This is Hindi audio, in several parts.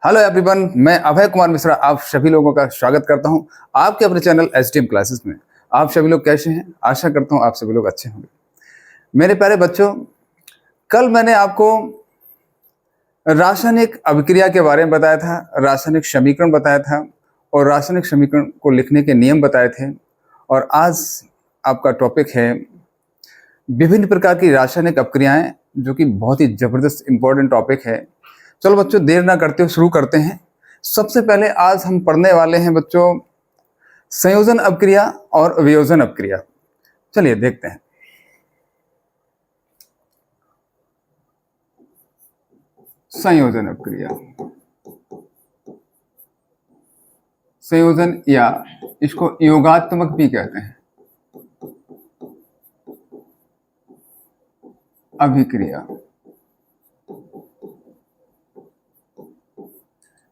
हेलो एवरीवन, मैं अभय कुमार मिश्रा आप सभी लोगों का स्वागत करता हूं आपके अपने चैनल एचटीएम क्लासेस में। आप सभी लोग कैसे हैं? आशा करता हूं आप सभी लोग अच्छे होंगे। मेरे प्यारे बच्चों, कल मैंने आपको रासायनिक अभिक्रिया के बारे में बताया था, रासायनिक समीकरण बताया था और रासायनिक समीकरण को लिखने के नियम बताए थे। और आज आपका टॉपिक है विभिन्न प्रकार की रासायनिक अपक्रियाएं, जो कि बहुत ही जबरदस्त इंपॉर्टेंट टॉपिक है। चलो बच्चों, देर ना करते हुए शुरू करते हैं। सबसे पहले आज हम पढ़ने वाले हैं बच्चों संयोजन अपक्रिया और वियोजन अपक्रिया। चलिए देखते हैं। संयोजन अपक्रिया, संयोजन या इसको योगात्मक भी कहते हैं, अभिक्रिया,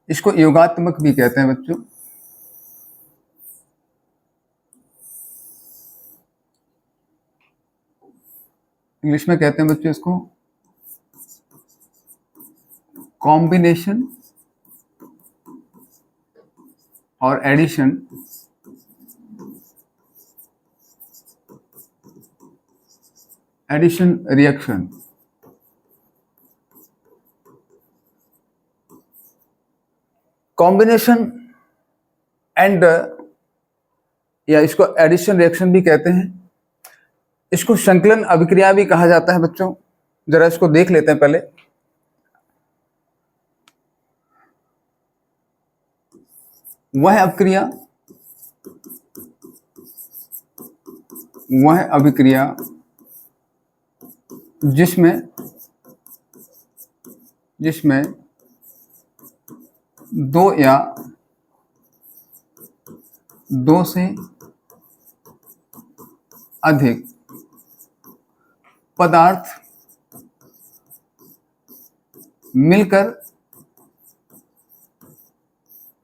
इसको योगात्मक भी कहते हैं बच्चों। इंग्लिश में कहते हैं बच्चों इसको कॉम्बिनेशन और एडिशन रिएक्शन। कॉम्बिनेशन एंड या इसको एडिशन रिएक्शन भी कहते हैं। इसको संकलन अभिक्रिया भी कहा जाता है बच्चों। जरा इसको देख लेते हैं पहले। वह अभिक्रिया, वह अभिक्रिया जिसमें दो या दो से अधिक पदार्थ मिलकर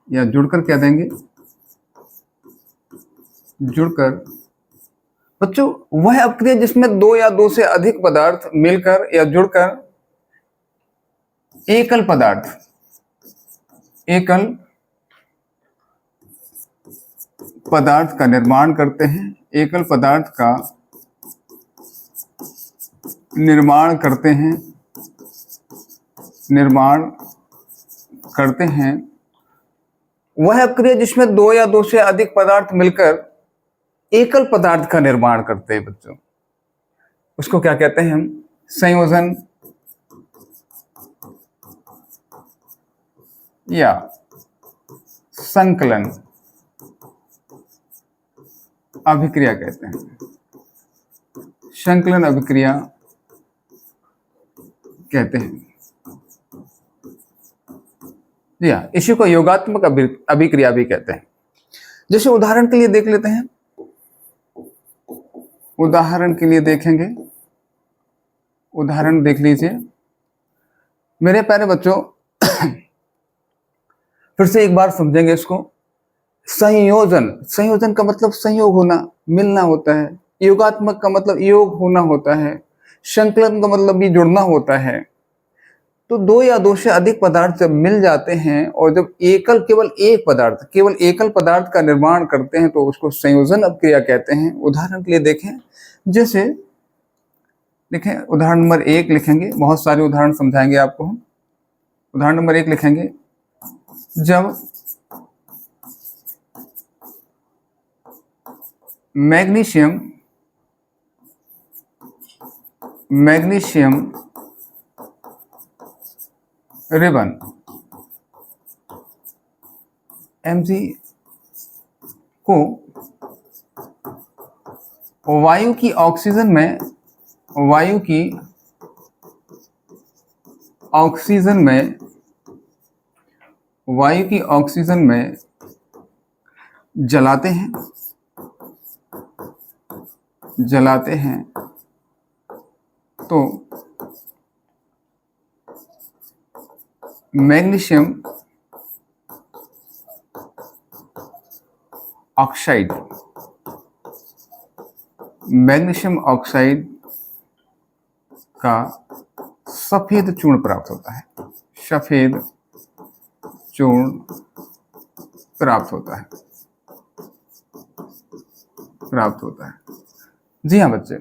या जुड़कर कह देंगे, जुड़कर। बच्चों, वह अपक्रिया जिसमें दो या दो से अधिक पदार्थ मिलकर या जुड़कर एकल पदार्थ का निर्माण करते हैं, एकल पदार्थ का निर्माण करते हैं। वह अपक्रिया जिसमें दो या दो से अधिक पदार्थ मिलकर एकल पदार्थ का निर्माण करते हैं बच्चों, उसको क्या कहते हैं हम? संयोजन या संकलन अभिक्रिया कहते हैं, संकलन अभिक्रिया कहते हैं। या इसी को योगात्मक अभिक्रिया भी कहते हैं। जैसे उदाहरण के लिए देख लेते हैं, उदाहरण के लिए देखेंगे, उदाहरण देख लीजिए मेरे प्यारे बच्चों। फिर से एक बार समझेंगे इसको। संयोजन का मतलब संयोग होना, मिलना होता है। योगात्मक का मतलब योग होना होता है। संकलन का मतलब भी जुड़ना होता है। तो दो या दो से अधिक पदार्थ जब मिल जाते हैं और जब केवल एकल पदार्थ का निर्माण करते हैं तो उसको संयोजन अपक्रिया कहते हैं। उदाहरण के लिए देखें, जैसे देखें उदाहरण नंबर 1 लिखेंगे। बहुत सारे उदाहरण समझाएंगे आपको हम। उदाहरण नंबर 1 लिखेंगे, जब मैग्नीशियम रिबन Mg को वायु की ऑक्सीजन में जलाते हैं तो मैग्नीशियम ऑक्साइड का सफेद चूर्ण प्राप्त होता है। सफेद चूर्ण प्राप्त होता है, प्राप्त होता है। जी हाँ बच्चे,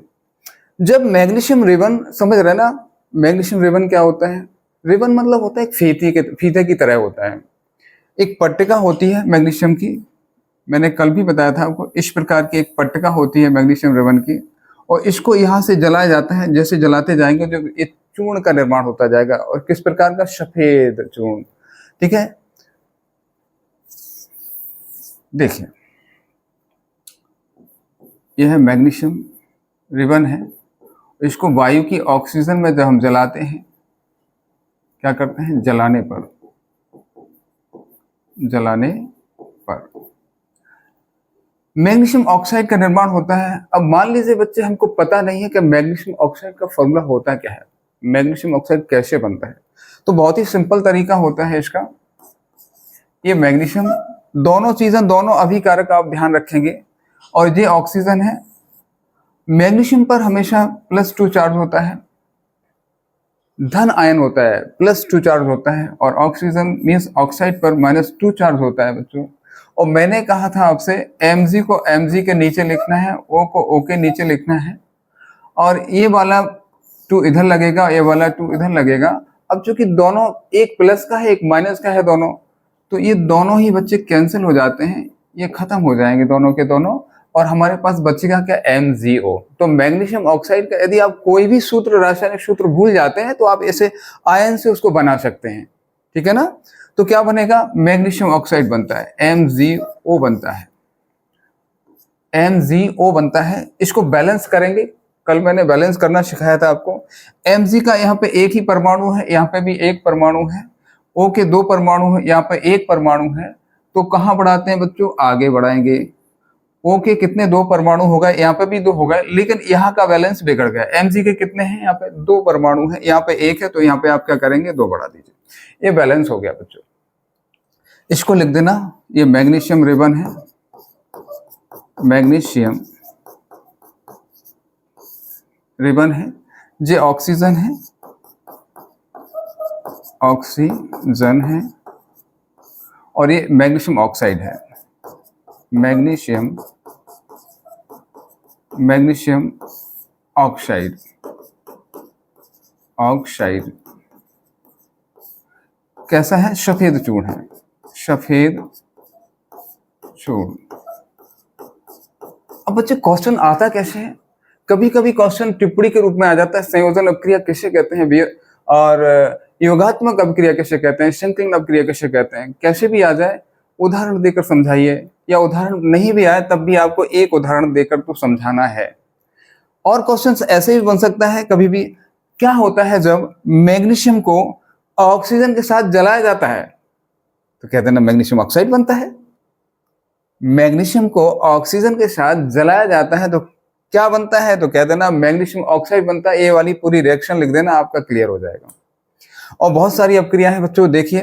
जब मैग्नीशियम रिबन, समझ रहे ना, मैग्नीशियम रिबन क्या होता है? रिबन मतलब होता है एक फीते की तरह होता है, एक पट्टिका होती है मैग्नीशियम की। मैंने कल भी बताया था आपको, इस प्रकार की एक पट्टिका होती है मैग्नीशियम रिबन की, और इसको यहाँ से जलाया जाता है। जैसे जलाते जाएंगे जो एक चूर्ण का निर्माण होता जाएगा, और किस प्रकार का? सफेद चूर्ण। ठीक है, देखिए यह मैग्नीशियम रिबन है। इसको वायु की ऑक्सीजन में जब हम जलाते हैं, क्या करते हैं? जलाने पर मैग्नीशियम ऑक्साइड का निर्माण होता है। अब मान लीजिए बच्चे, हमको पता नहीं है कि मैग्नीशियम ऑक्साइड का फॉर्मूला होता क्या है, मैग्नीशियम ऑक्साइड कैसे बनता है। तो बहुत ही सिंपल तरीका होता है इसका। ये मैग्नीशियम, दोनों चीजें, दोनों अभिकारक आप ध्यान रखेंगे, और ये ऑक्सीजन है। मैग्नीशियम पर हमेशा +2 चार्ज होता है, धन आयन होता है, +2 चार्ज होता है, और ऑक्सीजन मीन्स ऑक्साइड पर -2 चार्ज होता है बच्चों। और मैंने कहा था आपसे, Mg को Mg के नीचे लिखना है, O को O के नीचे लिखना है, और ये वाला 2 इधर लगेगा, ये वाला 2 इधर लगेगा। अब चूंकि दोनों, एक प्लस का है एक माइनस का है दोनों, तो ये दोनों ही बच्चे कैंसिल हो जाते हैं, ये खत्म हो जाएंगे दोनों के दोनों, और हमारे पास बचेगा क्या? MgO। तो मैग्नीशियम ऑक्साइड का यदि आप कोई भी सूत्र, रासायनिक सूत्र भूल जाते हैं, तो आप ऐसे आयन से उसको बना सकते हैं। ठीक है ना? तो क्या बनेगा? मैग्नीशियम ऑक्साइड बनता है, MgO बनता है, MgO बनता है। इसको बैलेंस करेंगे, कल मैंने बैलेंस करना सिखाया था आपको। Mg का यहाँ पे एक ही परमाणु है, यहाँ पे भी एक परमाणु है, O के 2 परमाणु है, यहाँ पे 1 परमाणु है। तो कहाँ बढ़ाते हैं बच्चों? आगे बढ़ाएंगे। O के कितने? 2 परमाणु हो गए, यहाँ पे भी 2 हो गए, लेकिन यहाँ का बैलेंस बिगड़ गया। Mg के कितने हैं? यहाँ पे 2 परमाणु है, यहाँ पे 1 है, तो यहाँ पे आप क्या करेंगे? 2 बढ़ा दीजिए, ये बैलेंस हो गया बच्चों। इसको लिख देना, ये मैग्नीशियम रिबन है, मैग्नीशियम रिबन है, ये ऑक्सीजन है, ऑक्सीजन है, और ये मैग्नीशियम ऑक्साइड है, मैग्नीशियम ऑक्साइड, ऑक्साइड कैसा है? सफेद चूर्ण है, सफेद चूर्ण। अब बच्चे क्वेश्चन आता कैसे है? कभी कभी क्वेश्चन टिप्पणी के रूप में आ जाता है, संयोजन अपक्रिया किसे कहते हैं, और योगात्मक अपक्रिया किसे कहते हैं, संकलन अपक्रिया किसे कहते हैं। कैसे भी आ जाए, उदाहरण देकर समझाइए, या उदाहरण नहीं भी आए तब भी आपको एक उदाहरण देकर तो समझाना है। और क्वेश्चन ऐसे भी बन सकता है कभी भी, क्या होता है जब मैग्नीशियम को ऑक्सीजन के साथ जलाया जाता है, तो कहते हैं ना मैग्नीशियम ऑक्साइड बनता है। मैग्नीशियम को ऑक्सीजन के साथ जलाया जाता है तो क्या बनता है? तो कहते हैं ना मैग्नीशियम ऑक्साइड बनता है। ये वाली पूरी रिएक्शन लिख देना, आपका क्लियर हो जाएगा। और बहुत सारी अपक्रिया है बच्चों, देखिए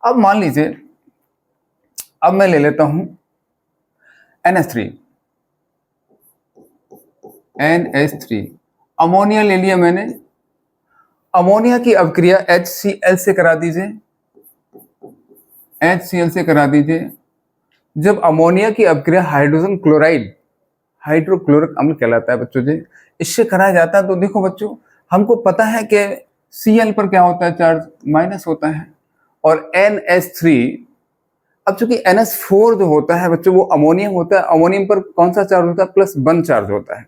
अब मान लीजिए, अब मैं ले लेता हूं NH3, अमोनिया ले लिया मैंने। अमोनिया की अपक्रिया HCl से करा दीजिए, HCl से करा दीजिए। जब अमोनिया की अपक्रिया हाइड्रोजन क्लोराइड, हाइड्रोक्लोरिक अम्ल कहलाता है बच्चों जी, इससे कराया जाता है, तो देखो बच्चों, हमको पता है कि Cl पर क्या होता है? चार्ज माइनस होता है, और NH3, अब चूंकि NH4 जो होता है बच्चों, वो अमोनियम होता है, अमोनियम पर कौन सा चार्ज होता है? +1 चार्ज होता है।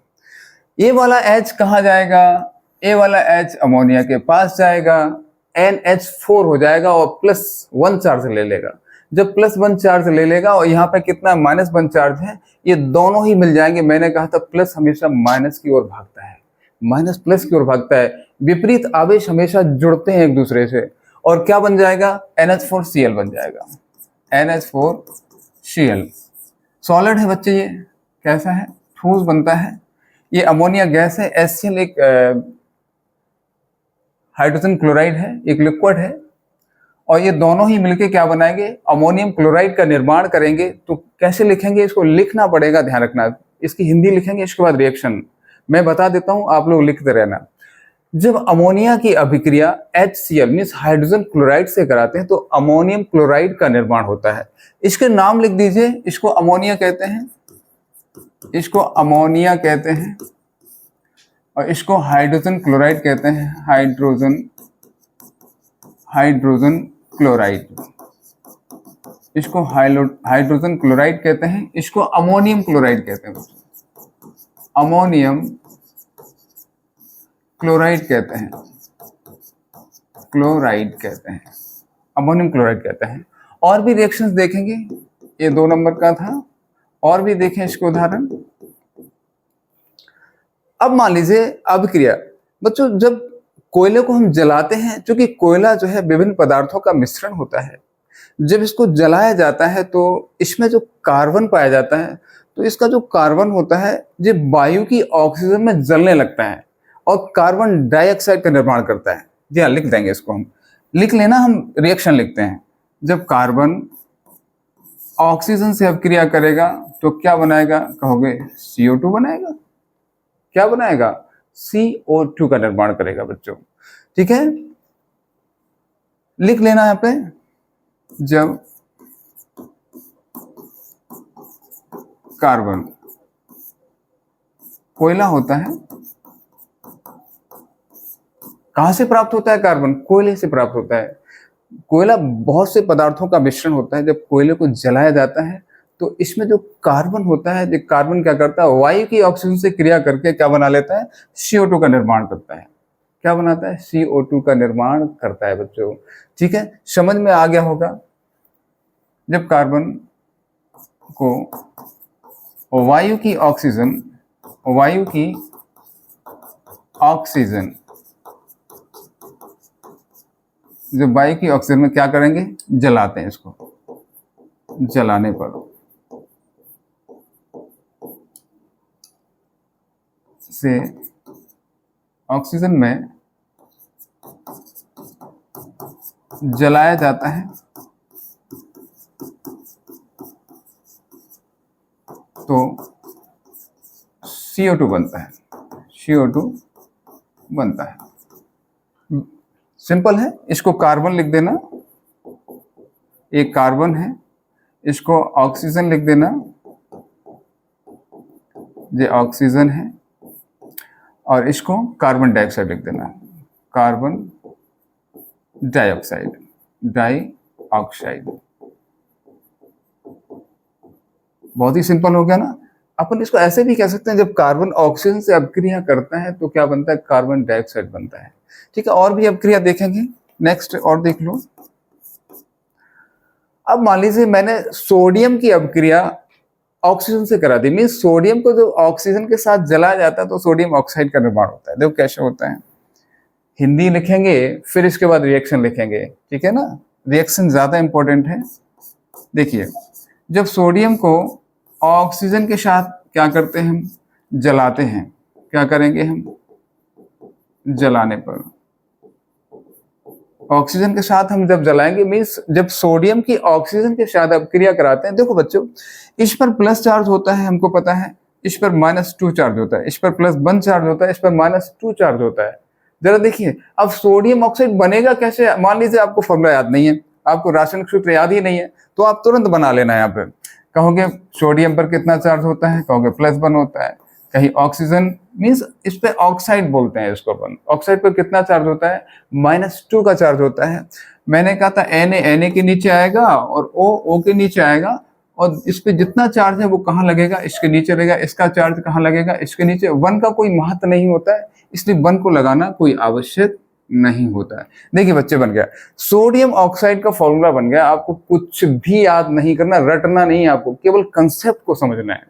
ये वाला H कहाँ जाएगा? ये वाला H अमोनिया के पास जाएगा, NH4 हो जाएगा, और +1 चार्ज ले लेगा। जब +1 चार्ज ले लेगा, और यहाँ पे कितना? -1 चार्ज है, ये दोनों ही मिल जाएंगे। मैंने कहा था प्लस हमेशा माइनस की ओर भागता है, माइनस प्लस की ओर भागता है, विपरीत आवेश हमेशा जुड़ते हैं एक दूसरे से। और क्या बन जाएगा? NH4Cl बन जाएगा, NH4Cl। सॉलिड है बच्चे, ये कैसा है? ठोस बनता है। ये अमोनिया गैस है, HCl एक हाइड्रोजन क्लोराइड है, एक लिक्विड है, और ये दोनों ही मिलके क्या बनाएंगे? अमोनियम क्लोराइड का निर्माण करेंगे। तो कैसे लिखेंगे? इसको लिखना पड़ेगा, ध्यान रखना। इसकी हिंदी लिखेंगे, इसके बाद रिएक्शन मैं बता देता हूं, आप लोग लिखते रहना। जब अमोनिया की अभिक्रिया HCl मीन्स हाइड्रोजन क्लोराइड से कराते हैं तो अमोनियम क्लोराइड का निर्माण होता है। इसके नाम लिख दीजिए, इसको अमोनिया कहते हैं, इसको अमोनिया कहते हैं, और इसको हाइड्रोजन क्लोराइड कहते हैं, हाइड्रोजन क्लोराइड, इसको हाइड्रोजन क्लोराइड कहते हैं, इसको अमोनियम क्लोराइड कहते हैं, अमोनियम क्लोराइड कहते हैं, क्लोराइड कहते हैं, अमोनियम क्लोराइड कहते हैं। और भी रिएक्शंस देखेंगे, ये 2 नंबर का था, और भी देखें इसके उदाहरण। अब मान लीजिए अभिक्रिया, बच्चों जब कोयले को हम जलाते हैं, क्योंकि कोयला जो है विभिन्न पदार्थों का मिश्रण होता है, जब इसको जलाया जाता है तो इसमें जो कार्बन पाया जाता है, तो इसका जो कार्बन होता है ये वायु की ऑक्सीजन में जलने लगता है और कार्बन डाइऑक्साइड का निर्माण करता है। जी हाँ, लिख देंगे इसको, हम लिख लेना, हम रिएक्शन लिखते हैं। जब कार्बन ऑक्सीजन से अभिक्रिया करेगा तो क्या बनाएगा, कहोगे CO2 बनाएगा। क्या बनाएगा, CO2 का निर्माण करेगा बच्चों। ठीक है, लिख लेना यहाँ पे, जब कार्बन कोयला होता है, कहां से प्राप्त होता है कार्बन, कोयले से प्राप्त होता है। कोयला बहुत से पदार्थों का मिश्रण होता है, जब कोयले को जलाया जाता है तो इसमें जो कार्बन होता है, जो कार्बन क्या करता है, वायु की ऑक्सीजन से क्रिया करके क्या बना लेता है, CO2 का निर्माण करता है। क्या बनाता है, CO2 का निर्माण करता है बच्चों। ठीक है, समझ में आ गया होगा। जब कार्बन को वायु की ऑक्सीजन जब वायु की ऑक्सीजन में क्या करेंगे, जलाते हैं, इसको जलाने पर से ऑक्सीजन में जलाया जाता है तो CO2 बनता है, CO2 बनता है। सिंपल है, इसको कार्बन लिख देना, एक कार्बन है, इसको ऑक्सीजन लिख देना, ये ऑक्सीजन है, और इसको कार्बन डाइऑक्साइड लिख देना, कार्बन डाइऑक्साइड, बहुत ही सिंपल हो गया ना। अपन इसको ऐसे भी कह सकते हैं, जब कार्बन ऑक्सीजन से अभिक्रिया करता है तो क्या बनता है, कार्बन डाइऑक्साइड बनता है। ठीक है, और भी अभिक्रिया देखेंगे, नेक्स्ट और देख लो। अब मान लीजिए मैंने सोडियम की अभिक्रिया ऑक्सीजन से करा दी, मीन सोडियम को जो ऑक्सीजन के साथ जलाया जाता है तो सोडियम ऑक्साइड का निर्माण होता है। देखो कैसे होता है, हिंदी लिखेंगे फिर इसके बाद रिएक्शन लिखेंगे। ठीक है ना, रिएक्शन ज्यादा इंपॉर्टेंट है। देखिए, जब सोडियम को ऑक्सीजन के साथ क्या करते हैं, हम जलाते हैं, क्या करेंगे हम, जलाने पर ऑक्सीजन के साथ हम जब जलाएंगे, मीन्स जब सोडियम की ऑक्सीजन के साथ अभिक्रिया कराते हैं, देखो बच्चों इस पर प्लस चार्ज होता है, हमको पता है, इस पर -2 चार्ज होता है, इस पर +1 चार्ज होता है, इस पर -2 चार्ज होता है। जरा देखिए, अब सोडियम ऑक्साइड बनेगा कैसे। मान लीजिए आपको फॉर्मूला याद नहीं है, आपको रासायनिक सूत्र याद ही नहीं है, तो आप तुरंत बना लेना। यहाँ पे कहोगे सोडियम पर कितना चार्ज होता है, कहोगे +1 होता है। कहीं ऑक्सीजन मीन्स इस पे ऑक्साइड बोलते हैं इसको अपन, ऑक्साइड पर कितना चार्ज होता है, -2 का चार्ज होता है। मैंने कहा था Na के नीचे आएगा और O के नीचे आएगा, और इस पे जितना चार्ज है वो कहाँ लगेगा, इसके नीचे लगेगा। इसका चार्ज कहाँ लगेगा, इसके नीचे। 1 का कोई महत्व नहीं होता है, इसलिए 1 को लगाना कोई आवश्यक नहीं होता है। देखिए बच्चे, बन गया सोडियम ऑक्साइड का फॉर्मूला बन गया। आपको कुछ भी याद नहीं करना, रटना नहीं, आपको केवल कंसेप्ट को समझना है।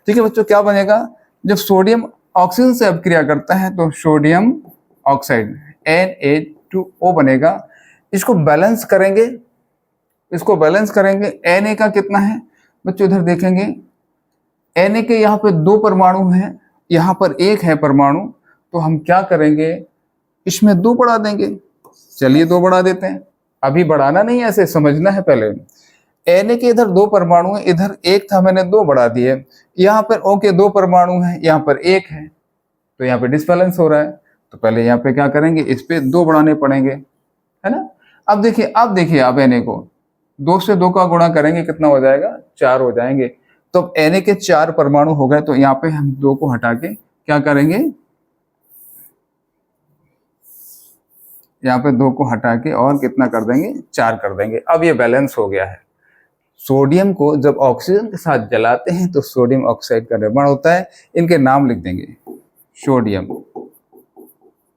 ठीक है बच्चों, क्या बनेगा, जब सोडियम ऑक्सीजन से अभिक्रिया करता है तो सोडियम ऑक्साइड Na2O बनेगा। इसको बैलेंस करेंगे, Na का कितना है बच्चों, इधर देखेंगे Na के यहाँ पे 2 परमाणु हैं, यहाँ पर 1 है परमाणु, तो हम क्या करेंगे, इसमें 2 बढ़ा देंगे। चलिए 2 बढ़ा देते हैं, अभी बढ़ाना नहीं, ऐसे समझना है पहले। Na के इधर 2 परमाणु हैं, इधर 1 था, मैंने 2 बढ़ा दिए। यहाँ पर O के 2 परमाणु हैं, यहाँ पर 1 है, तो यहाँ पे डिसबैलेंस हो रहा है। तो पहले यहाँ पे क्या करेंगे, इस पे 2 बढ़ाने पड़ेंगे, है ना। अब देखिए अब Na को 2 से 2 का गुणा करेंगे, कितना हो जाएगा, 4 हो जाएंगे। तो अब Na के 4 परमाणु हो गए, तो यहाँ पे हम 2 को हटा के क्या करेंगे, यहाँ पे 2 को हटा के और कितना कर देंगे, 4 कर देंगे। अब ये बैलेंस हो गया है। सोडियम को जब ऑक्सीजन के साथ जलाते हैं तो सोडियम ऑक्साइड का निर्माण होता है। इनके नाम लिख देंगे, सोडियम,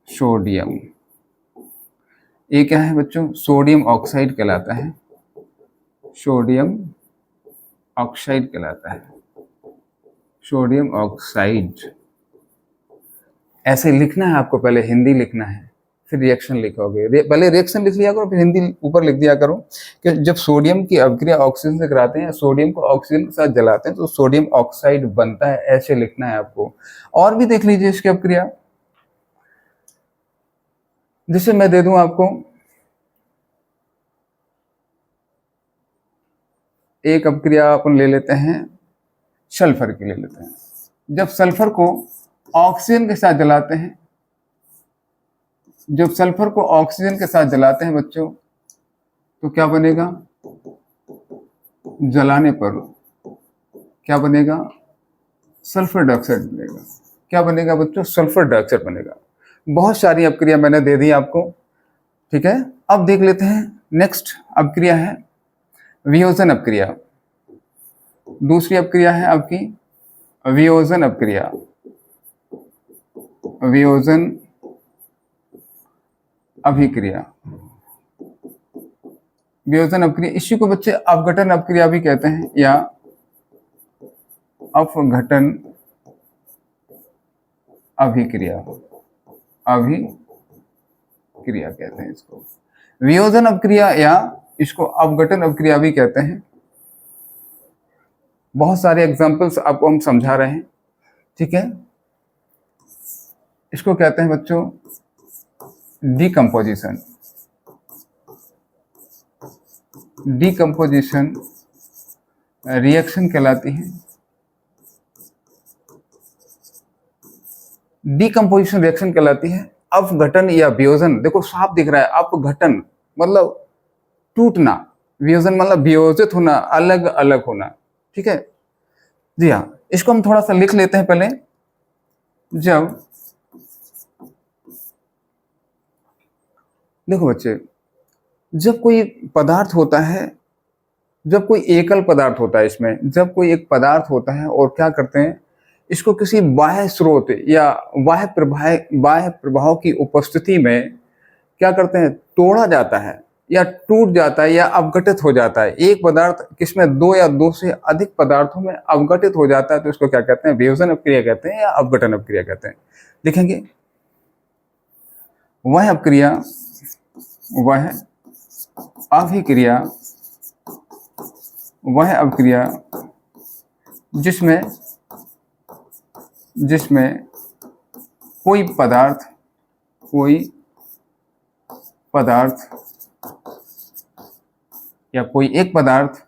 सोडियम, ये क्या है बच्चों, सोडियम ऑक्साइड कहलाता है, सोडियम ऑक्साइड कहलाता है, सोडियम ऑक्साइड। ऐसे लिखना है आपको, पहले हिंदी लिखना है फिर रिएक्शन लिखोगे। पहले रिएक्शन लिख लिया करो फिर हिंदी ऊपर लिख दिया करो कि जब सोडियम की अभिक्रिया ऑक्सीजन से कराते हैं, सोडियम को ऑक्सीजन के साथ जलाते हैं तो सोडियम ऑक्साइड बनता है, ऐसे लिखना है आपको। और भी देख लीजिए इसकी अभिक्रिया, जिसे मैं दे दूं आपको, एक अभिक्रिया अपन ले लेते हैं सल्फर की ले लेते हैं। जब सल्फर को ऑक्सीजन के साथ जलाते हैं, जब सल्फर को ऑक्सीजन के साथ जलाते हैं बच्चों, तो क्या बनेगा, जलाने पर क्या बनेगा, सल्फर डाइऑक्साइड बनेगा। क्या बनेगा बच्चों, सल्फर डाइऑक्साइड बनेगा। बहुत सारी अपक्रिया मैंने दे दी आपको, ठीक है। अब देख लेते हैं नेक्स्ट अपक्रिया है वियोजन अपक्रिया। दूसरी अपक्रिया है आपकी वियोजन अपक्रिया, वियोजन अभिक्रिया, वियोजन अपक्रिया। इसी को बच्चे अपघटन अपक्रिया भी कहते हैं या अपघटन अभिक्रिया, अभिक्रिया कहते हैं इसको। वियोजन अपक्रिया या इसको अपघटन अपक्रिया भी कहते हैं। बहुत सारे एग्जाम्पल्स आपको हम समझा रहे हैं, ठीक है। इसको कहते हैं बच्चों डीकम्पोजिशन, डीकम्पोजिशन रिएक्शन कहलाती है। डीकम्पोजिशन रिएक्शन कहलाती है। अपघटन या वियोजन, देखो साफ दिख रहा है, अपघटन मतलब टूटना, वियोजन मतलब वियोजित होना, अलग अलग होना, ठीक है जी हाँ। इसको हम थोड़ा सा लिख लेते हैं पहले। जब देखो बच्चे, जब कोई पदार्थ होता है, जब कोई एकल पदार्थ होता है, इसमें जब कोई एक पदार्थ होता है और क्या करते हैं, इसको किसी बाह्य स्रोत या बाह्य प्रभाव की उपस्थिति में क्या करते हैं, तोड़ा जाता है या टूट जाता है या अपघटित हो जाता है। एक पदार्थ किसमें 2 या 2 से अधिक पदार्थों में अपघटित हो जाता है तो इसको क्या कहते हैं, वियोजन अपक्रिया कहते हैं या अपघटन अपक्रिया कहते हैं। लिखेंगे वह अपक्रिया, वह अभिक्रिया, वह अपक्रिया जिसमें कोई पदार्थ या कोई एक पदार्थ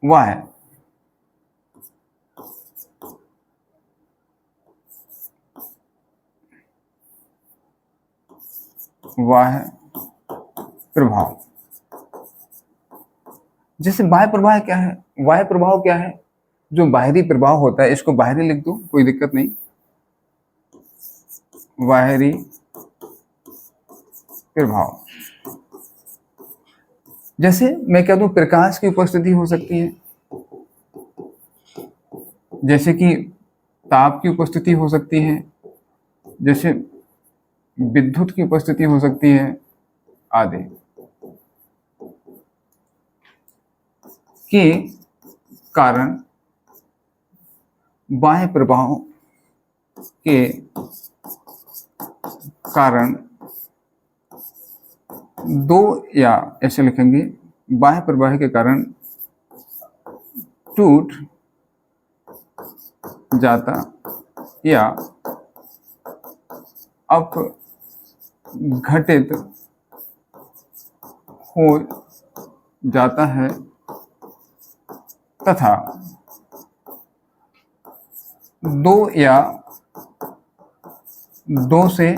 वह प्रभाव। जैसे बाह्य प्रभाव क्या है, बाह्य प्रभाव क्या है, जो बाहरी प्रभाव होता है, इसको बाहरी लिख दो कोई दिक्कत नहीं, बाहरी प्रभाव। जैसे मैं कह दूं प्रकाश की उपस्थिति हो सकती है, जैसे कि ताप की उपस्थिति हो सकती है, जैसे विद्युत की उपस्थिति हो सकती है आदि, के कारण बाह्य प्रभाव के कारण 2 या ऐसे लिखेंगे, बाह्य प्रभाव के कारण टूट जाता या अपघटित हो जाता है तथा 2 या दो से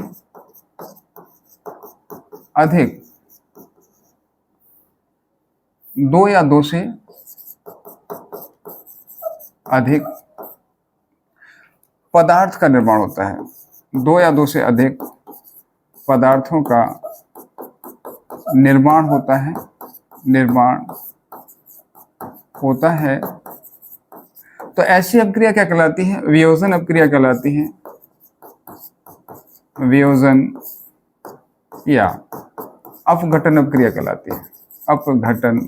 अधिक, दो या दो से अधिक पदार्थ का निर्माण होता है। दो या दो से अधिक पदार्थों का निर्माण होता है, निर्माण होता है। तो ऐसी अपक्रिया क्या कहलाती है? वियोजन अपक्रिया कहलाती है। वियोजन या अपघटन अपक्रिया कहलाती है। अपघटन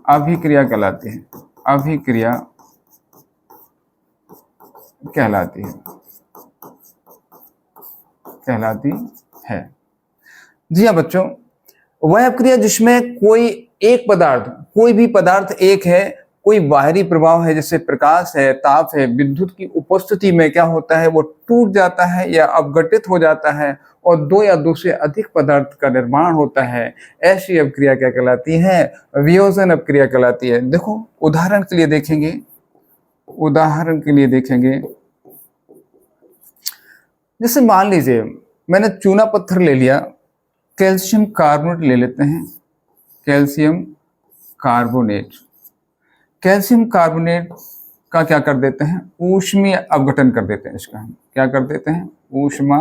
अभिक्रिया कहलाती है। अभिक्रिया कहलाती है। जी हाँ बच्चों, वह अपक्रिया जिसमें कोई एक पदार्थ, कोई भी पदार्थ एक है, कोई बाहरी प्रभाव है जैसे प्रकाश है, ताप है, विद्युत की उपस्थिति में क्या होता है, वो टूट जाता है या अपघटित हो जाता है और दो या दो से अधिक पदार्थ का निर्माण होता है। ऐसी अपक्रिया क्या कहलाती है? वियोजन अपक्रिया कहलाती है। देखो उदाहरण के लिए देखेंगे, जैसे मान लीजिए मैंने चूना पत्थर ले लिया, कैल्शियम कार्बोनेट ले लेते हैं। कैल्शियम कार्बोनेट का क्या कर देते हैं? ऊष्मीय अपघटन कर देते हैं। इसका हम क्या कर देते हैं? ऊष्मा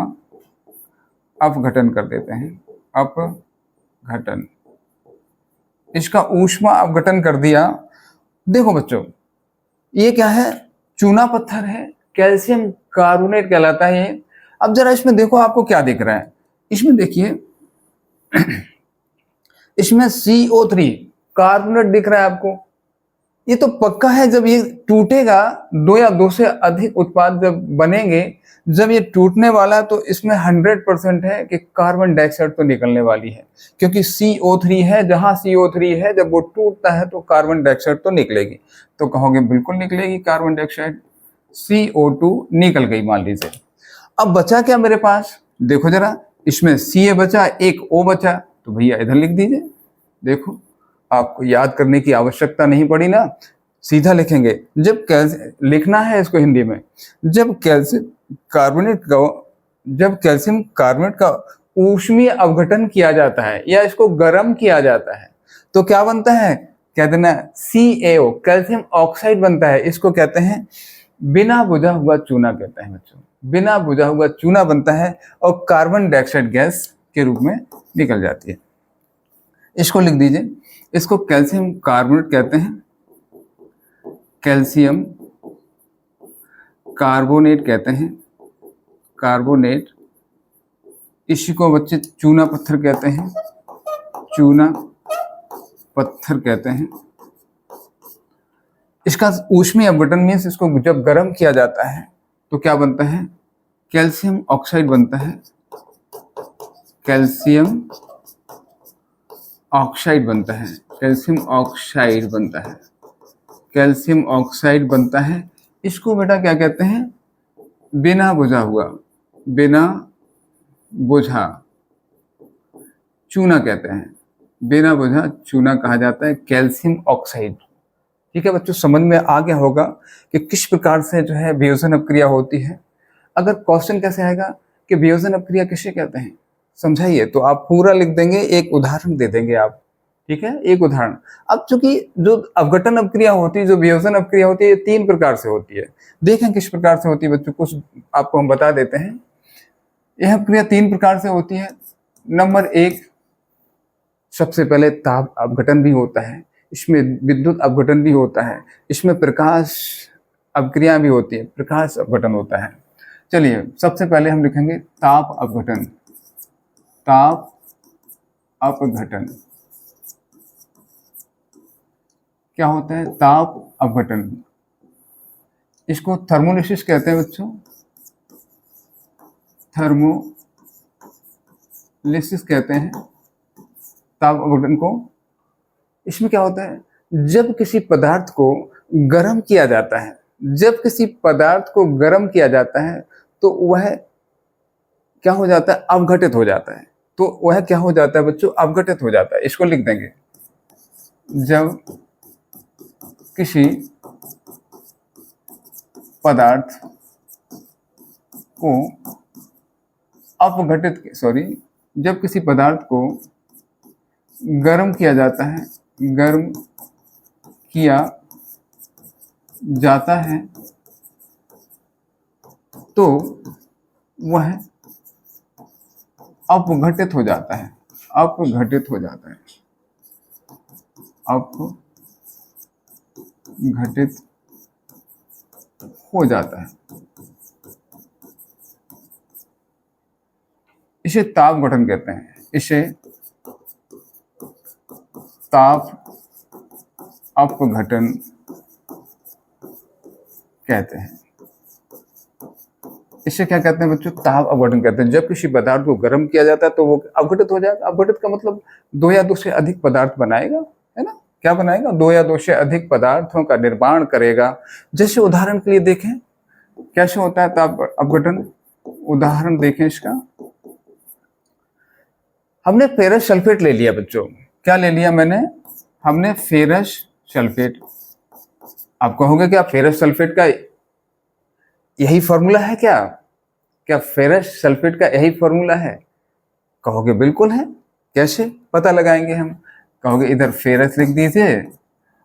अपघटन कर देते हैं। अपघटन, इसका ऊष्मा अपघटन कर दिया। देखो बच्चों, ये क्या है? चूना पत्थर है, कैल्शियम कार्बोनेट कहलाता है ये। अब जरा इसमें देखो, आपको क्या दिख रहा है? इसमें देखिए इसमें CO3 कार्बोनेट दिख रहा है आपको। ये तो पक्का है, जब ये टूटेगा, दो या दो से अधिक उत्पाद जब बनेंगे, जब ये टूटने वाला तो इसमें 100% है कि कार्बन डाइऑक्साइड तो निकलने वाली है, क्योंकि CO3 है। जहां CO3 है, जब वो टूटता है तो कार्बन डाइऑक्साइड तो निकलेगी। तो कहोगे बिल्कुल निकलेगी कार्बन डाइऑक्साइड। CO2 निकल गई मान लीजिए। अब बचा क्या मेरे पास? देखो जरा, इसमें Ca बचा, एक O बचा, तो भैया इधर लिख दीजिए। देखो, आपको याद करने की आवश्यकता नहीं पड़ी ना, सीधा लिखेंगे। जब लिखना है इसको हिंदी में, जब कैल्शियम कार्बोनेट का ऊष्मीय अपघटन किया जाता है या इसको गर्म किया जाता है तो क्या बनता है? कह देना CaO, कैल्शियम ऑक्साइड बनता है। इसको कहते हैं बिना बुझा हुआ चूना कहते हैं बच्चों। बिना बुझा हुआ चूना बनता है और कार्बन डाइऑक्साइड गैस के रूप में निकल जाती है। इसको लिख दीजिए, इसको कैल्शियम कार्बोनेट कहते हैं। कैल्शियम कार्बोनेट कहते हैं, कार्बोनेट। इसी को बच्चे चूना पत्थर कहते हैं, चूना पत्थर कहते हैं। इसका ऊष्मीय अपघटन मीन्स इसको जब गर्म किया जाता है तो क्या बनता है? कैल्शियम ऑक्साइड बनता है। कैल्शियम ऑक्साइड बनता है। कैल्शियम ऑक्साइड बनता है। कैल्शियम ऑक्साइड बनता है। इसको बेटा क्या कहते हैं? बिना बुझा चूना कहते हैं। बिना बुझा चूना कहा जाता है, कैल्शियम ऑक्साइड। ठीक है बच्चों, समझ में आ गया होगा कि किस प्रकार से जो है वियोजन अपक्रिया होती है। अगर क्वेश्चन कैसे आएगा कि वियोजन अपक्रिया किसे कहते हैं, समझाइए, तो आप पूरा लिख देंगे, एक उदाहरण दे देंगे आप। ठीक है, एक उदाहरण। अब चूंकि जो अपघटन अपक्रिया होती है, जो वियोजन अपक्रिया होती है, ये 3 प्रकार से होती है। देखें किस प्रकार से होती है बच्चों, कुछ आपको हम बता देते हैं। यह अपक्रिया 3 प्रकार से होती है। नंबर 1, सबसे पहले ताप अपघटन भी होता है, इसमें विद्युत अपघटन भी होता है, इसमें प्रकाश अपक्रिया भी होती है, प्रकाश अपघटन होता है। चलिए सबसे पहले हम लिखेंगे ताप अपघटन। ताप अपघटन क्या होता है? ताप अपघटन, इसको थर्मोलिसिस कहते हैं बच्चों। थर्मोलिसिस कहते हैं ताप अपघटन को। इसमें क्या होता है? जब किसी पदार्थ को गर्म किया जाता है, जब किसी पदार्थ को गर्म किया जाता है तो वह क्या हो जाता है? अपघटित हो जाता है। तो वह क्या हो जाता है बच्चों? अपघटित हो जाता है। इसको लिख देंगे, जब किसी पदार्थ को अपघटित जब किसी पदार्थ को गर्म किया जाता है, गर्म किया जाता है तो वह अपघटित हो जाता है, अपघटित हो जाता है, अपघटित हो जाता है। इसे ताप गठन कहते हैं, इसे ताप अपघटन कहते हैं। इसे क्या कहते हैं बच्चों? ताप अपघटन कहते हैं। जब किसी पदार्थ को गर्म किया जाता है तो वो अपघटित हो जाएगा। अपघटित का मतलब दो या दो से अधिक पदार्थ बनाएगा, है ना? क्या बनाएगा? दो या दो से अधिक पदार्थों का निर्माण करेगा। जैसे उदाहरण के लिए देखें कैसे होता है ताप अपघटन, उदाहरण देखें इसका। हमने फेरस सल्फेट ले लिया बच्चों, क्या ले लिया मैंने? हमने फेरस सल्फेट। आप कहोगे क्या फेरस सल्फेट का यही फॉर्मूला है क्या? क्या फेरस सल्फेट का यही फॉर्मूला है? कहोगे बिल्कुल है। कैसे पता लगाएंगे हम? कहोगे इधर फेरस लिख दीजिए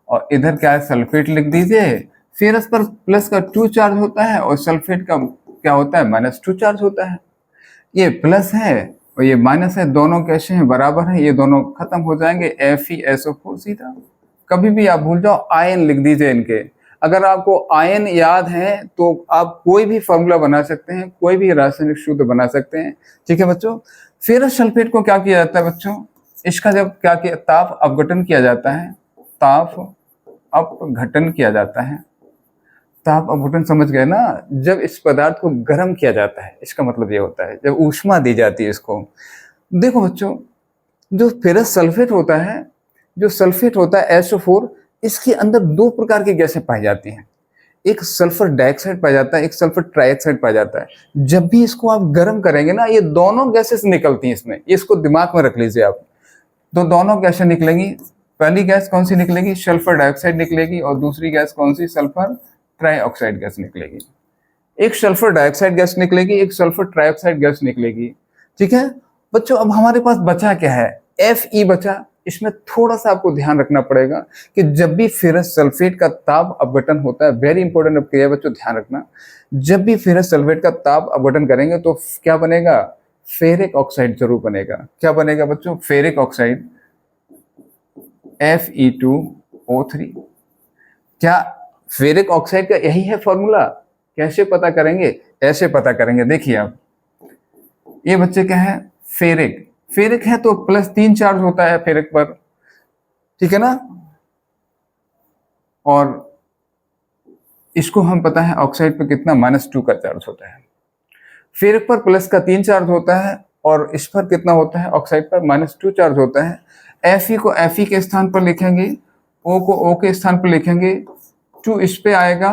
और इधर क्या है? सल्फेट लिख दीजिए। फेरस पर प्लस का 2 चार्ज होता है और सल्फेट का क्या होता है? -2 चार्ज होता है। ये प्लस है और ये माइनस है, दोनों कैसे हैं? बराबर है, ये दोनों खत्म हो जाएंगे, FeSO4 सीधा। कभी भी आप भूल जाओ आयन लिख दीजिए इनके। अगर आपको आयन याद है तो आप कोई भी फॉर्मूला बना सकते हैं, कोई भी रासायनिक सूत्र बना सकते हैं। ठीक है बच्चों। फेरस सल्फेट को क्या किया जाता है बच्चों? इसका जब क्या किया, ताप अपघटन किया जाता है, ताप अपघटन किया जाता है। ताप अपघटन समझ गए ना? जब इस पदार्थ को गर्म किया जाता है, इसका मतलब ये होता है जब ऊष्मा दी जाती है इसको। देखो बच्चों, जो फेरस सल्फेट होता है, जो सल्फेट होता है SO4, इसके अंदर दो प्रकार की गैसें पाई जाती हैं। एक सल्फर डाइऑक्साइड पाया जाता है, एक सल्फर ट्राइऑक्साइड पाया जाता है। जब भी इसको आप गर्म करेंगे ना, ये दोनों गैसेस निकलती हैं इसमें, इसको दिमाग में रख लीजिए आप। तो दोनों गैसें निकलेंगी। पहली गैस कौन सी निकलेगी? सल्फर डाइऑक्साइड निकलेगी। और दूसरी गैस कौन सी? सल्फर ट्राइऑक्साइड गैस निकलेगी। एक सल्फर डाइऑक्साइड गैस निकलेगी, एक सल्फर ट्राइऑक्साइड गैस निकलेगी। ठीक है बच्चों। अब हमारे पास बचा क्या है? Fe बचा। इसमें थोड़ा सा आपको ध्यान रखना पड़ेगा कि जब भी फेरस सल्फेट का ताप अपघटन होता है, वेरी इंपॉर्टेंट अब क्रिया बच्चों, ध्यान रखना। जब भी फेरस सल्फेट का ताप अपघटन करेंगे तो क्या बनेगा? फेरिक ऑक्साइड जरूर बनेगा। क्या बनेगा बच्चों? Ferric oxide, Fe2O3। क्या फेरिक ऑक्साइड का यही है फॉर्मूला? कैसे पता करेंगे? ऐसे पता करेंगे। देखिए आप, ये बच्चे क्या है? फेरिक। फेरिक है तो +3 चार्ज होता है फेरिक पर, ठीक है ना? और इसको हम पता है ऑक्साइड पर कितना? -2 का चार्ज होता है। फेरिक पर प्लस का 3 चार्ज होता है और इस पर कितना होता है? ऑक्साइड पर -2 चार्ज होता है। Fe को Fe के स्थान पर लिखेंगे, O को O के स्थान पर लिखेंगे, 2 इस पे आएगा,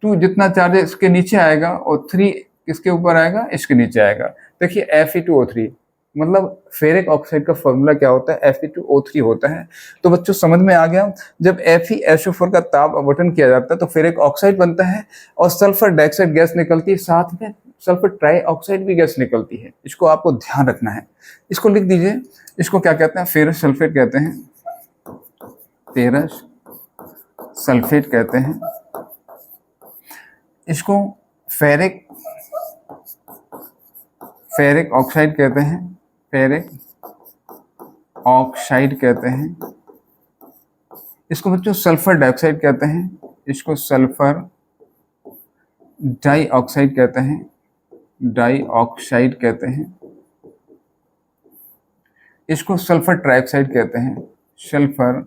2 जितना चार्ज है इसके नीचे आएगा और 3 किसके ऊपर आएगा? इसके नीचे आएगा। देखिए Fe2O3, मतलब फेरिक ऑक्साइड का फॉर्मूला क्या होता है? Fe2O3 होता है। तो बच्चों समझ में आ गया। जब FeSO4 का ताप अपघटन किया जाता है तो फेरिक ऑक्साइड बनता है और सल्फर डाइऑक्साइड गैस निकलती है, साथ में सल्फर ट्राइऑक्साइड भी गैस निकलती है। इसको आपको ध्यान रखना है। इसको लिख दीजिए। इसको क्या कहते हैं? फेरस सल्फेट कहते हैं, फेरस सल्फेट कहते हैं। इसको फेरिक ऑक्साइड कहते हैं, फेरिक ऑक्साइड कहते हैं। इसको बच्चों सल्फर डाइऑक्साइड कहते हैं, इसको सल्फर डाइऑक्साइड कहते हैं, डाइऑक्साइड कहते हैं। इसको सल्फर ट्राइऑक्साइड कहते हैं, सल्फर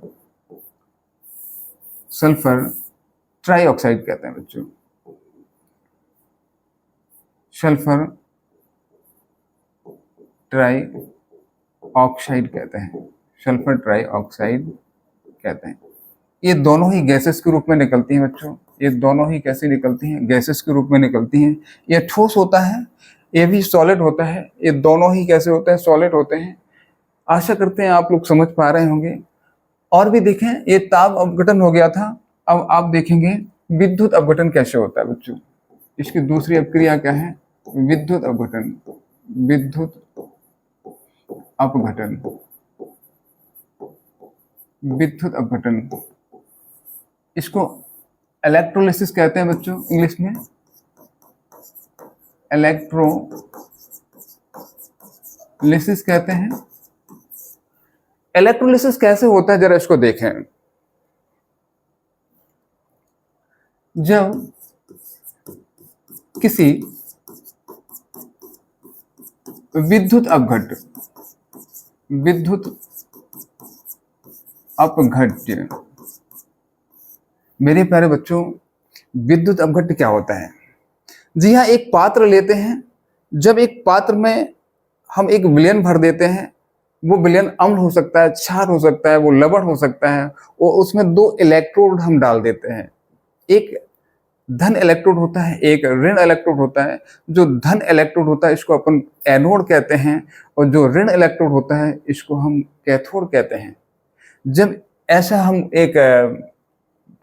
ट्राइऑक्साइड कहते हैं बच्चों, सल्फर ट्राइऑक्साइड कहते हैं, सल्फर ट्राइऑक्साइड कहते हैं। ये दोनों ही गैसेस के रूप में निकलती हैं बच्चों। ये दोनों ही कैसे निकलती हैं? गैसेस के रूप में निकलती हैं। ये ठोस होता है, ये भी सॉलिड होता है। ये दोनों ही कैसे होते हैं? सॉलिड होते हैं। आशा करते हैं आप लोग समझ पा रहे होंगे। और भी देखें, ये ताप अपघटन हो गया था। अब आप देखेंगे विद्युत अपघटन कैसे होता है बच्चों। इसकी दूसरी अपक्रिया क्या है? विद्युत अपघटन, विद्युत अपघटन, विद्युत अपघटन, इसको इलेक्ट्रोलिसिस कहते हैं बच्चों इंग्लिश में, इलेक्ट्रोलिसिस कहते हैं। इलेक्ट्रोलिसिस कैसे होता है जरा इसको देखें। जब किसी विद्युत अपघट्य, मेरे प्यारे बच्चों विद्युत अपघट्य क्या होता है? जी हाँ, एक पात्र लेते हैं, जब एक पात्र में हम एक विलयन भर देते हैं, वो विलयन अम्ल हो सकता है, क्षार हो सकता है, वो लवण हो सकता है, और उसमें दो इलेक्ट्रोड हम डाल देते हैं। एक धन इलेक्ट्रोड होता है, एक ऋण इलेक्ट्रोड होता है। जो धन इलेक्ट्रोड होता है इसको अपन एनोड कहते हैं, और जो ऋण इलेक्ट्रोड होता है इसको हम कैथोड कहते हैं। जब ऐसा हम एक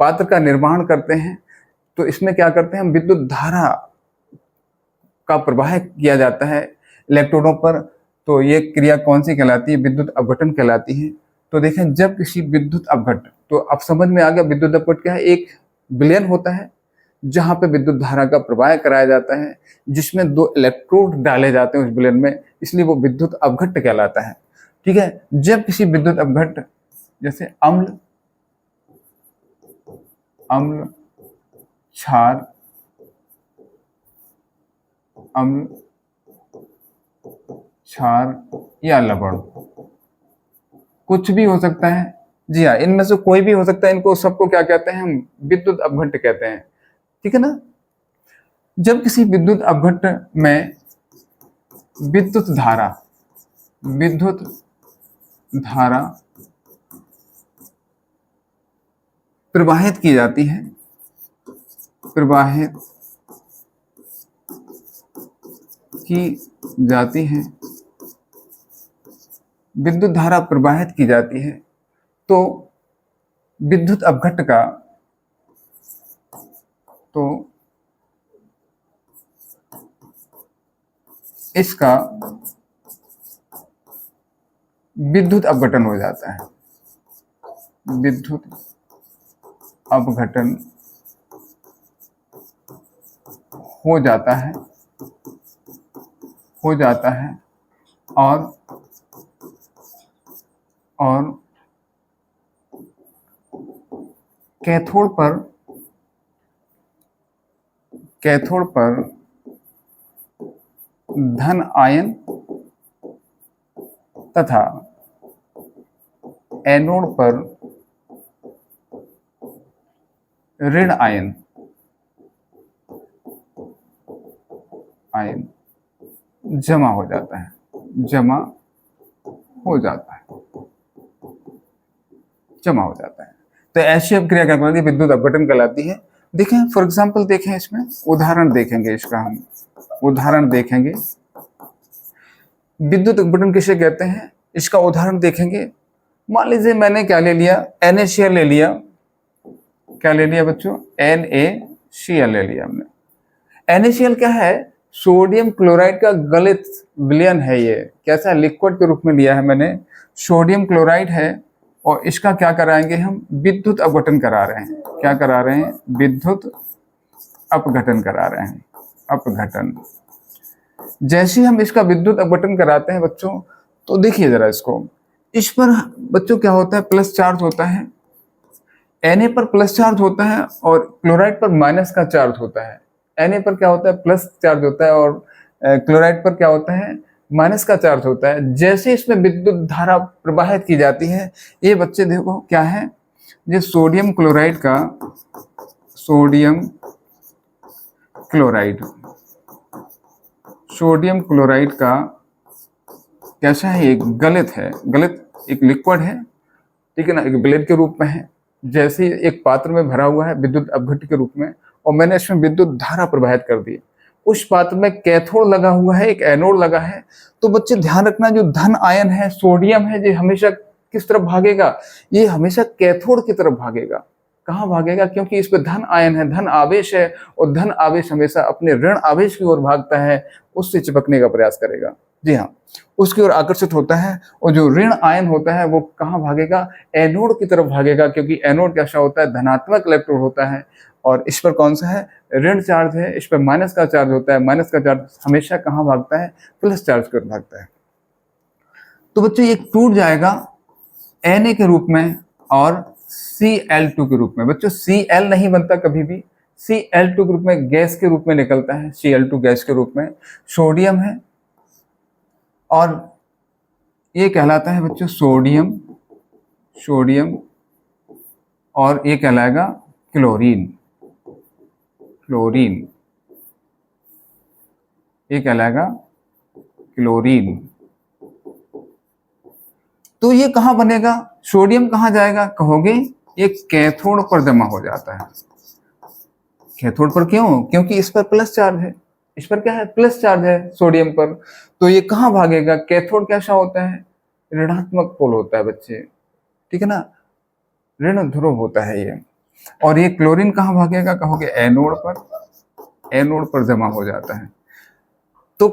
पात्र का निर्माण करते हैं तो इसमें क्या करते हैं, हम विद्युत धारा का प्रवाह किया जाता है इलेक्ट्रोडों पर। तो ये क्रिया कौन सी कहलाती है? विद्युत अपघटन कहलाती है। तो देखें, जब किसी विद्युत अपघट, तो अब समझ में आ गया विद्युत अपघट क्या है। एक विलयन होता है जहां पे विद्युत धारा का प्रवाह कराया जाता है, जिसमें दो इलेक्ट्रोड डाले जाते हैं उस विलयन में, इसलिए वो विद्युत अपघट्य कहलाता है। ठीक है। जब किसी विद्युत अपघट्य जैसे अम्ल, क्षार, अम्ल, क्षार या लवण, कुछ भी हो सकता है। जी हाँ, इनमें से कोई भी हो सकता है। इनको सबको क्या कहते हैं? हम विद्युत अपघट्य कहते हैं। ठीक है ना। जब किसी विद्युत अपघट्य में विद्युत धारा प्रवाहित की जाती है, विद्युत धारा प्रवाहित की जाती है, तो विद्युत अपघट्य का, तो इसका विद्युत अपघटन हो जाता है। विद्युत अपघटन हो जाता है, और कैथोड पर धन आयन तथा एनोड पर ऋण आयन जमा हो जाता है, तो ऐसी अपक्रिया क्या कहलाती है? विद्युत अपघटन कहलाती है। देखें, फॉर एग्जाम्पल देखें, इसमें उदाहरण देखेंगे, इसका हम उदाहरण देखेंगे। विद्युत अपघटन किसे कहते हैं, इसका उदाहरण देखेंगे। मान लीजिए मैंने क्या ले लिया, NaCl ले लिया। क्या ले लिया बच्चों? NaCl ले लिया हमने। NaCl क्या है? सोडियम क्लोराइड का गलित विलयन है। ये कैसा है? लिक्विड के रूप में लिया है मैंने, सोडियम क्लोराइड है, और इसका क्या कराएंगे हम? विद्युत अपघटन करा रहे हैं। क्या करा रहे हैं? विद्युत अपघटन करा रहे हैं। अपघटन। जैसे हम इसका विद्युत अपघटन कराते हैं बच्चों, तो देखिए जरा इसको, इस पर बच्चों क्या होता है? प्लस चार्ज होता है। Na पर प्लस चार्ज होता है और क्लोराइड पर माइनस का चार्ज होता है। Na पर क्या होता है? प्लस चार्ज होता है, और क्लोराइड पर क्या होता है? माइनस का चार्ज होता है। जैसे इसमें विद्युत धारा प्रवाहित की जाती है, ये बच्चे देखो क्या है, ये सोडियम क्लोराइड का कैसा है? एक गलित है, एक लिक्विड है, ठीक है ना, एक ब्लेड के रूप में है। जैसे एक पात्र में भरा हुआ है विद्युत अपघट्य के रूप में, और मैंने इसमें विद्युत धारा प्रवाहित कर दी। उस पात्र में कैथोड लगा हुआ है, एक एनोड लगा है। तो बच्चे ध्यान रखना, जो धन आयन है, सोडियम है, ये हमेशा किस तरफ भागेगा? ये हमेशा कैथोड की तरफ भागेगा। कहाँ भागेगा? क्योंकि इस पे धन आयन है, धन आवेश है, और धन आवेश हमेशा अपने ऋण आवेश की ओर भागता है, उससे चिपकने का प्रयास करेगा। जी हाँ, उसकी ओर आकर्षित होता है। और जो ऋण आयन होता है वो कहाँ भागेगा? एनोड की तरफ भागेगा, क्योंकि एनोड कैसा होता है? धनात्मक इलेक्ट्रोड होता है, और इस पर कौन सा है? ऋण चार्ज है, इस पर माइनस का चार्ज होता है। माइनस का चार्ज हमेशा कहाँ भागता है? प्लस चार्ज की ओर भागता है। तो बच्चों ये टूट जाएगा Na के रूप में और Cl2 के रूप में। बच्चों Cl नहीं बनता कभी भी, Cl2 के रूप में गैस के रूप में निकलता है, Cl2 गैस के रूप में। सोडियम है और ये कहलाता है बच्चों सोडियम, सोडियम, और ये कहलाएगा क्लोरीन, क्लोरीन, ये कहलाएगा क्लोरीन। तो ये कहाँ बनेगा? सोडियम कहाँ जाएगा कहोगे? ये कैथोड पर जमा हो जाता है। कैथोड पर क्यों? क्योंकि इस पर प्लस चार्ज है, इस पर क्या है? प्लस चार्ज है सोडियम पर। तो ये कहाँ भागेगा? कैथोड कैसा होता है? ऋणात्मक पोल होता है बच्चे, ठीक है ना, ऋण ध्रुव होता है ये। और ये क्लोरीन कहाँ भागेगा कहोगे? एनोड पर, एनोड पर जमा हो जाता है। तो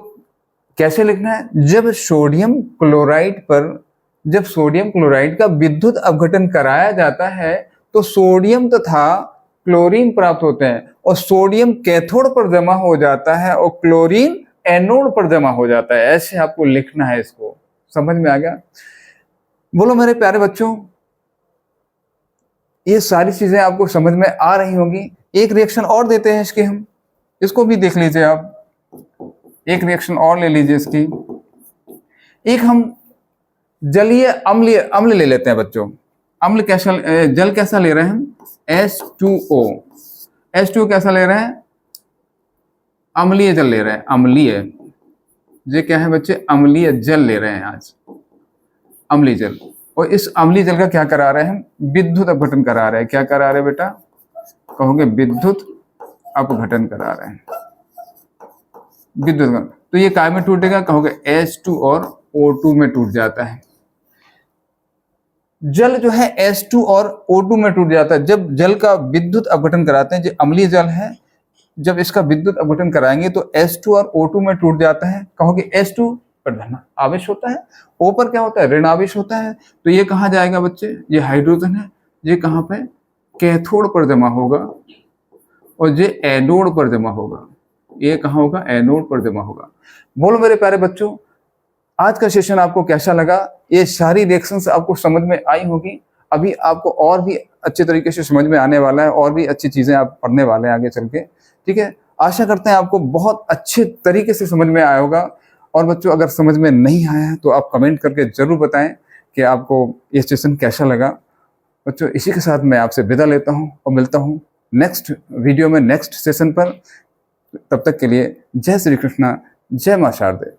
कैसे लिखना है? जब सोडियम क्लोराइड पर, जब सोडियम क्लोराइड का विद्युत अपघटन कराया जाता है तो सोडियम तथा क्लोरीन प्राप्त होते हैं, और सोडियम कैथोड पर जमा हो जाता है और क्लोरीन एनोड पर जमा हो जाता है। ऐसे आपको लिखना है इसको। समझ में आ गया? बोलो मेरे प्यारे बच्चों, ये सारी चीजें आपको समझ में आ रही होंगी। एक रिएक्शन और देते हैं इसकी हम, इसको भी देख लीजिए आप। एक रिएक्शन और ले लीजिए इसकी। एक हम जलीय अम्लीय अम्ल ले लेते हैं बच्चों। अम्ल कैसा, जल कैसा ले रहे हैं हम? H2O। H2O कैसा ले रहे हैं? अम्लीय जल ले रहे हैं, अम्लीय। ये क्या है बच्चे? अम्लीय जल ले रहे हैं आज, अम्लीय जल। और इस अम्लीय जल का क्या करा रहे हैं हम? विद्युत अपघटन करा रहे हैं। क्या करा रहे हैं बेटा कहोगे? विद्युत अपघटन करा रहे हैं, विद्युत। तो ये काय में टूटेगा कहोगे? H2 और O2 में टूट जाता है। जल जो है H2 और O2 में टूट जाता है। जब जल का विद्युत अपघटन कराते हैं, जो अम्लीय जल है, जब इसका विद्युत अपघटन कराएंगे तो H2 और O2 में टूट जाता है। कहोगे H2 पर धन आवेश होता है, O पर क्या होता है? ऋण आवेश होता है। तो ये कहाँ जाएगा बच्चे? ये हाइड्रोजन है, ये कहाँ पे? कैथोड पर जमा होगा, और ये एनोड पर जमा होगा। ये कहाँ होगा? एनोड पर जमा होगा। बोलो मेरे प्यारे बच्चों, आज का सेशन आपको कैसा लगा? ये सारी रिएक्शंस आपको समझ में आई होगी। अभी आपको और भी अच्छे तरीके से समझ में आने वाला है, और भी अच्छी चीजें आप पढ़ने वाले हैं आगे चल के, ठीक है। आशा करते हैं आपको बहुत अच्छे तरीके से समझ में आया होगा। और बच्चों अगर समझ में नहीं आया है तो आप कमेंट करके जरूर बताएं कि आपको ये सेशन कैसा लगा। बच्चों इसी के साथ मैं आपसे विदा लेता हूँ और मिलता हूँ नेक्स्ट वीडियो में, नेक्स्ट सेशन पर। तब तक के लिए जय श्री कृष्णा, जय मां शारदे।